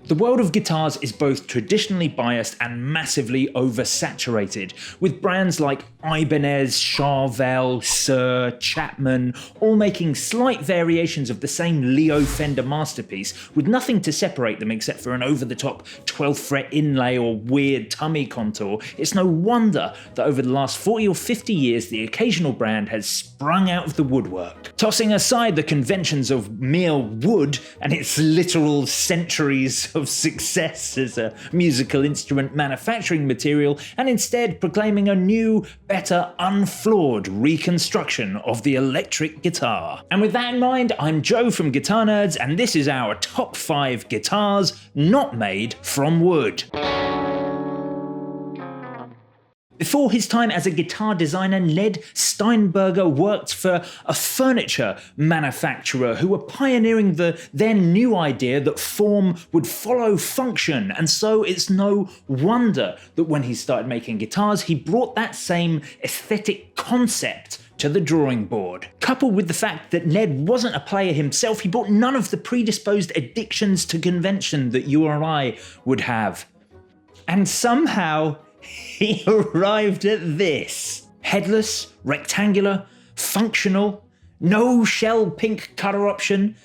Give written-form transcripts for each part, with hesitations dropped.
The world of guitars is both traditionally biased and massively oversaturated, with brands like Ibanez, Charvel, Suhr, Chapman, all making slight variations of the same Leo Fender masterpiece, with nothing to separate them except for an over-the-top 12th fret inlay or weird tummy contour. It's no wonder that over the last 40 or 50 years the occasional brand has sprung out of the woodwork. Tossing aside the conventions of mere wood and its literal centuries of success as a musical instrument manufacturing material, and instead proclaiming a new, better, unflawed reconstruction of the electric guitar. And with that in mind, I'm Joe from Guitar Nerds, and this is our top 5 guitars not made from wood. Before his time as a guitar designer, Ned Steinberger worked for a furniture manufacturer who were pioneering the then new idea that form would follow function, and so it's no wonder that when he started making guitars, he brought that same aesthetic concept to the drawing board. Coupled with the fact that Ned wasn't a player himself, he brought none of the predisposed addictions to convention that you or I would have. And somehow, he arrived at this. Headless, rectangular, functional, no shell pink colour option,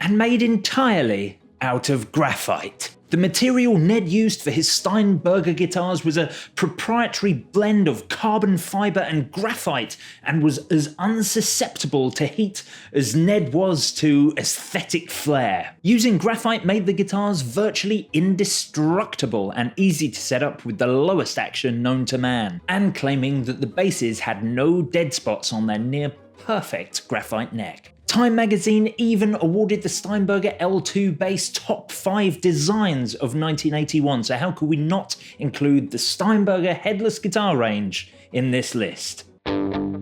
and made entirely out of graphite. The material Ned used for his Steinberger guitars was a proprietary blend of carbon fibre and graphite, and was as unsusceptible to heat as Ned was to aesthetic flair. Using graphite made the guitars virtually indestructible and easy to set up with the lowest action known to man, and claiming that the basses had no dead spots on their near perfect graphite neck. Time magazine even awarded the Steinberger L2 bass top 5 designs of 1981, so how could we not include the Steinberger headless guitar range in this list? Now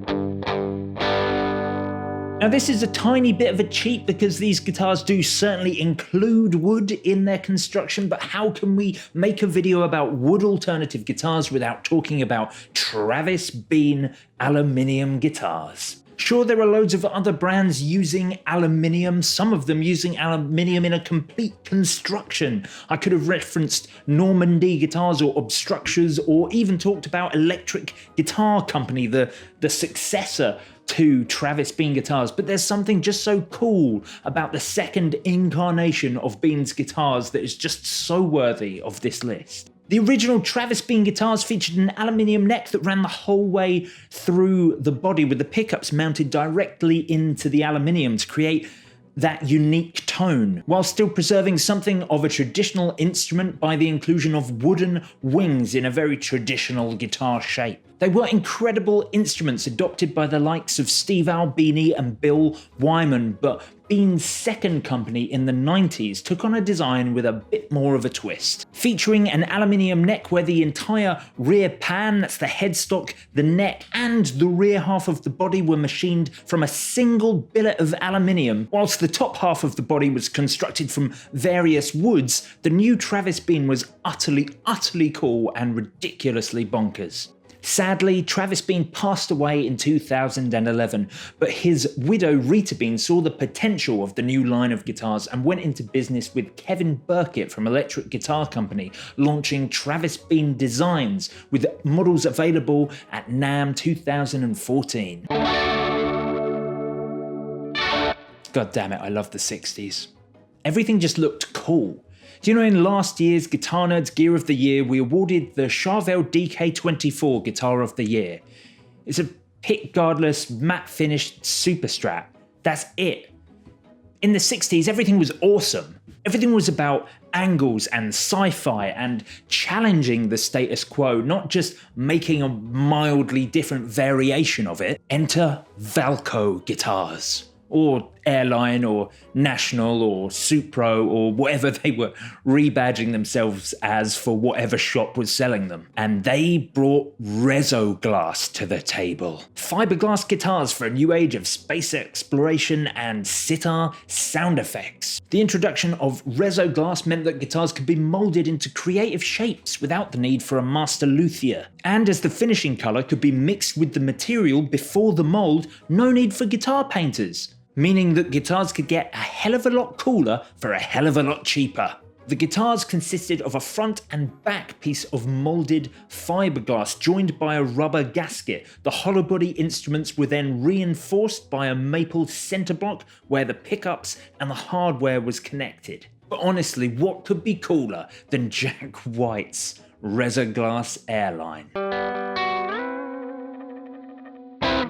this is a tiny bit of a cheat because these guitars do certainly include wood in their construction, but how can we make a video about wood alternative guitars without talking about Travis Bean aluminium guitars? Sure, there are loads of other brands using aluminium, some of them using aluminium in a complete construction. I could have referenced Normandy Guitars or Obstructures, or even talked about Electric Guitar Company, the successor to Travis Bean guitars, but there's something just so cool about the second incarnation of Bean's guitars that is just so worthy of this list. The original Travis Bean guitars featured an aluminium neck that ran the whole way through the body, with the pickups mounted directly into the aluminium to create that unique tone, while still preserving something of a traditional instrument by the inclusion of wooden wings in a very traditional guitar shape. They were incredible instruments adopted by the likes of Steve Albini and Bill Wyman, but Bean's second company in the 90s took on a design with a bit more of a twist, featuring an aluminium neck where the entire rear pan, that's the headstock, the neck, and the rear half of the body were machined from a single billet of aluminium, whilst the top half of the body was constructed from various woods. The new Travis Bean was utterly cool and ridiculously bonkers. Sadly, Travis Bean passed away in 2011, but his widow Rita Bean saw the potential of the new line of guitars and went into business with Kevin Burkett from Electric Guitar Company, launching Travis Bean Designs, with models available at NAMM 2014. God damn it, I love the 60s. Everything just looked cool. Do you know, in last year's Guitar Nerds Gear of the Year, we awarded the Charvel DK24 Guitar of the Year. It's a pickguardless, matte finished super strat. That's it. In the 60s, everything was awesome. Everything was about angles and sci-fi and challenging the status quo, not just making a mildly different variation of it. Enter Valco Guitars, or Airline, or National, or Supro, or whatever they were rebadging themselves as for whatever shop was selling them. And they brought Resoglass to the table. Fiberglass guitars for a new age of space exploration and sitar sound effects. The introduction of Resoglass meant that guitars could be molded into creative shapes without the need for a master luthier. And as the finishing color could be mixed with the material before the mold, no need for guitar painters, meaning that guitars could get a hell of a lot cooler for a hell of a lot cheaper. The guitars consisted of a front and back piece of moulded fiberglass joined by a rubber gasket. The hollow body instruments were then reinforced by a maple center block where the pickups and the hardware was connected. But honestly, what could be cooler than Jack White's Resoglass Airline?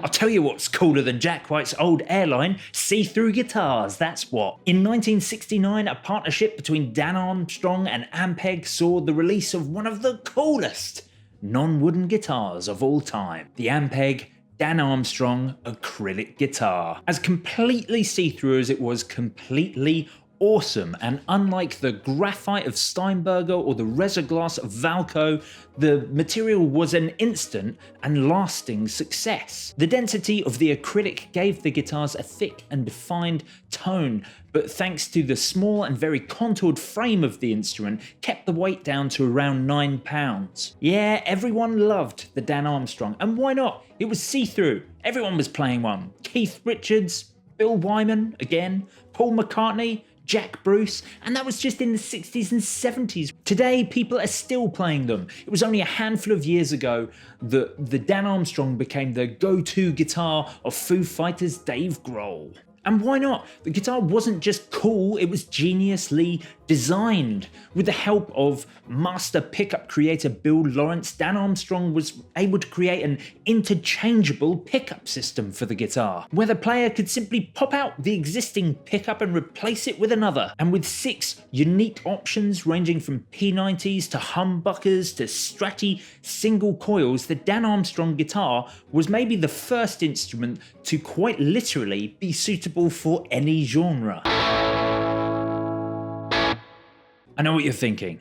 I'll tell you what's cooler than Jack White's old Airline, see-through guitars, that's what. In 1969, a partnership between Dan Armstrong and Ampeg saw the release of one of the coolest non-wooden guitars of all time, the Ampeg Dan Armstrong acrylic guitar. As completely see-through as it was completely awesome, and unlike the Graphite of Steinberger or the Resoglass of Valco, the material was an instant and lasting success. The density of the acrylic gave the guitars a thick and defined tone, but thanks to the small and very contoured frame of the instrument, kept the weight down to around 9 pounds. Yeah, everyone loved the Dan Armstrong, and why not? It was see-through. Everyone was playing one. Keith Richards, Bill Wyman again, Paul McCartney, Jack Bruce, and that was just in the 60s and 70s. Today, people are still playing them. It was only a handful of years ago that the Dan Armstrong became the go-to guitar of Foo Fighters' Dave Grohl. And why not? The guitar wasn't just cool, it was geniusly designed. With the help of master pickup creator Bill Lawrence, Dan Armstrong was able to create an interchangeable pickup system for the guitar, where the player could simply pop out the existing pickup and replace it with another. And with 6 unique options ranging from P90s to humbuckers to Stratty single coils, the Dan Armstrong guitar was maybe the first instrument to quite literally be suitable for any genre. I know what you're thinking.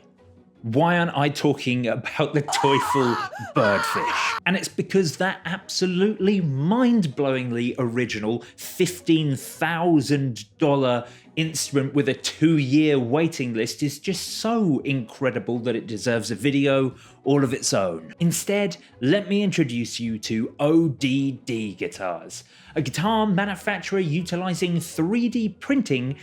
Why aren't I talking about the toyful birdfish? And it's because that absolutely mind-blowingly original $15,000 instrument with a 2-year waiting list is just so incredible that it deserves a video all of its own. Instead, let me introduce you to ODD Guitars, a guitar manufacturer utilizing 3D printing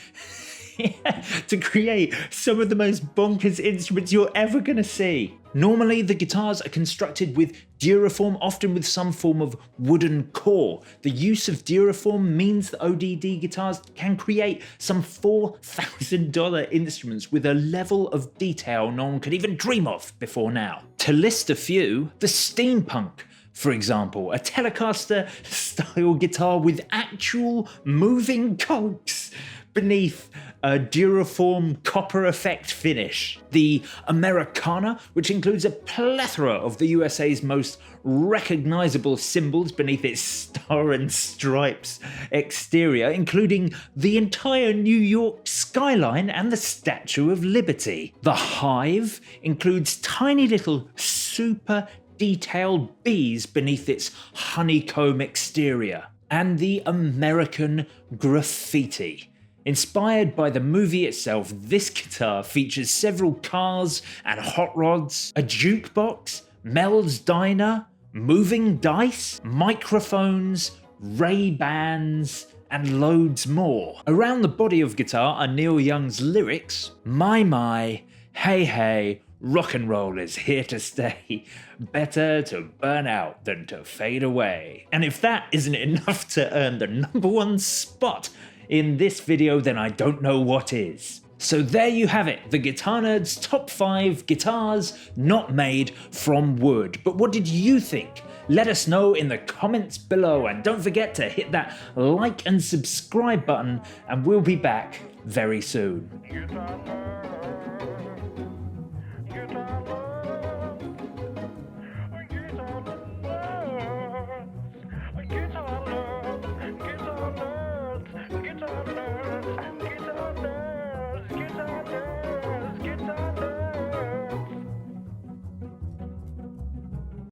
to create some of the most bonkers instruments you're ever gonna see. Normally, the guitars are constructed with Duraform, often with some form of wooden core. The use of Duraform means that ODD guitars can create some $4,000 instruments with a level of detail no one could even dream of before now. To list a few, the Steampunk, for example, a Telecaster style guitar with actual moving cogs beneath a Duraform copper effect finish. The Americana, which includes a plethora of the USA's most recognizable symbols beneath its star and stripes exterior, including the entire New York skyline and the Statue of Liberty. The Hive includes tiny little super detailed bees beneath its honeycomb exterior. And the American Graffiti. Inspired by the movie itself, this guitar features several cars and hot rods, a jukebox, Mel's Diner, moving dice, microphones, Ray-Bans, and loads more. Around the body of guitar are Neil Young's lyrics, my, hey hey, rock and roll is here to stay. Better to burn out than to fade away. And if that isn't enough to earn the #1 spot in this video, then I don't know what is. So there you have it, the Guitar Nerd's top 5 guitars not made from wood. But what did you think? Let us know in the comments below, and don't forget to hit that like and subscribe button, and we'll be back very soon. Guitar